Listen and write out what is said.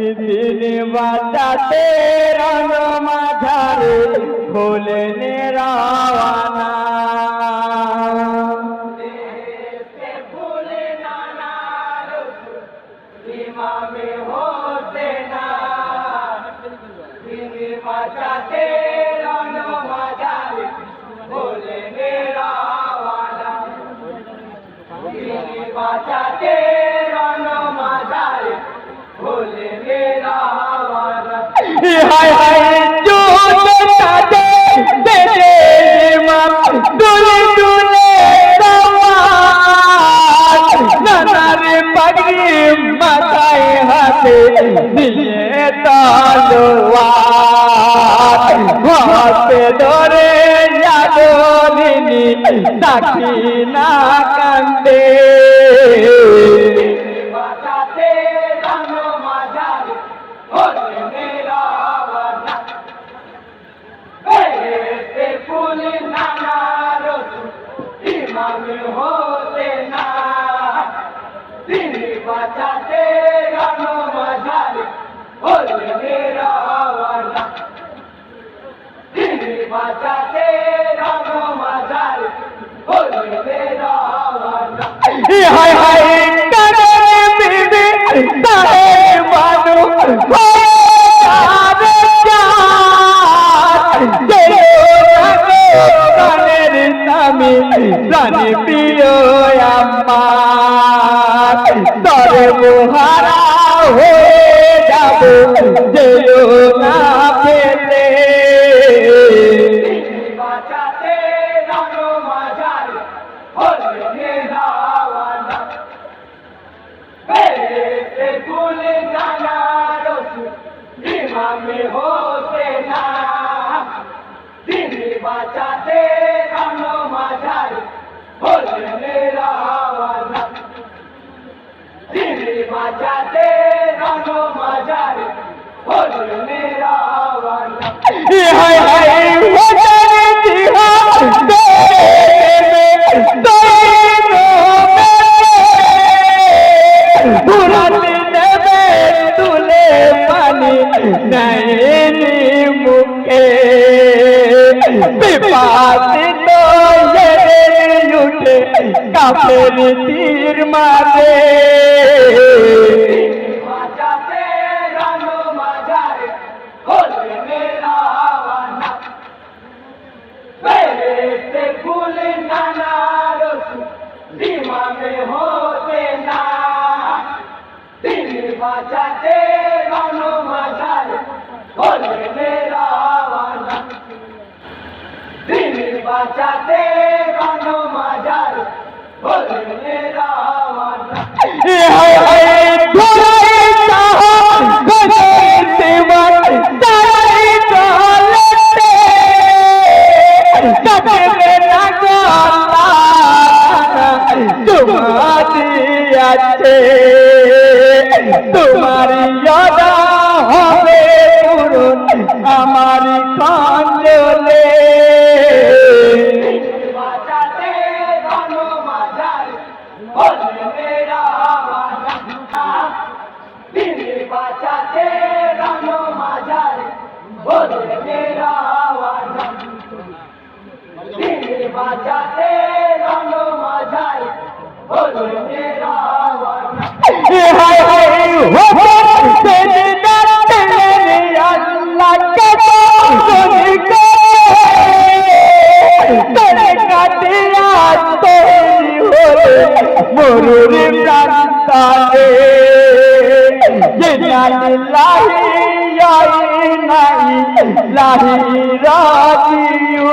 তিনি বাঁচাতে রণ মাঝারে হলেন রাওয়ানা। ইমামে হোসেনা তিনি বাঁচাতে রণ মাঝারে হলেন রাওয়ানা। তিনি বাঁচাতে রণ মাঝারে হলেন রাওয়ানা। হায় হায় জোতাতে দেদে ইমাম দুলে দুলে রাওয়ান। নানারে পাগড়ি মাথায় হাতে নিয়ে তলোয়ার। হাতে ধরে জাগরিনী সাকিনা কান্দে। বাঁচাতে রণ মাঝারে হলেন রাওয়ানা। বেহেশতে ফুল নানা রসুল ইমামে হোসেনা তিনি বাঁচাতে রণ মাঝারে হলেন রাওয়ানা। তিনি বাঁচাতে রণ মাঝারে হলেন রাওয়ানা। হায় হায় কানে বিবি তাহে মানু কানের স্বামী প্রাণী প্রিয় আমার। তরে মোহারা হয়ে যাব যেও না পেলে। বাঁচাতে রণ মাঝারে হলেন রাওয়ানা। বেহেশতে ফুল নানা রসুল ইমামে হোসেনা তিনি বাঁচাতে রণ মাঝারে হলেন রাওয়ানা। তিনি বাঁচাতে রণ মাঝারে হলেন রাওয়ানা। হায় হায় হোসেন জিহাদ পুরানি নেবে তুলে পানি নয়নি মুখে। বিপাশিত জেনে উঠে কাফের তীর মারে। বাঁচাতে রণ মাঝারে হলেন রাওয়ানা। বেহেশতে ফুল নানা রসুল ইমামে হোসেনা তিনি বাঁচাতে রণ মাঝারে হলেন রাওয়ানা। তিনি বাঁচাতে রণ মাঝারে হলেন রাওয়ানা। হায় হায় ধরাই সাহাবে দিবান তারাই চলতে কাটবে না গলা তোমারি আছে। তোমারি ইয়াদা হবে পূরণ আমারি কাঞ্জলে। বাঁচাতে রণ মাঝারে হলেন রাওয়ানা। তিনি বাঁচাতে রণ মাঝারে হলেন রাওয়ানা। তিনি বাঁচাতে রণ মাঝারে হলেন রাওয়ানা। হায় হায় হোসেন দিদার আল্লাহকে সুনকে তেরে কাটিয়া তৈরি হলে মরুর প্রান্তালে। জিনালিল্লাহি ইয়া ইলাহি রাজিউন।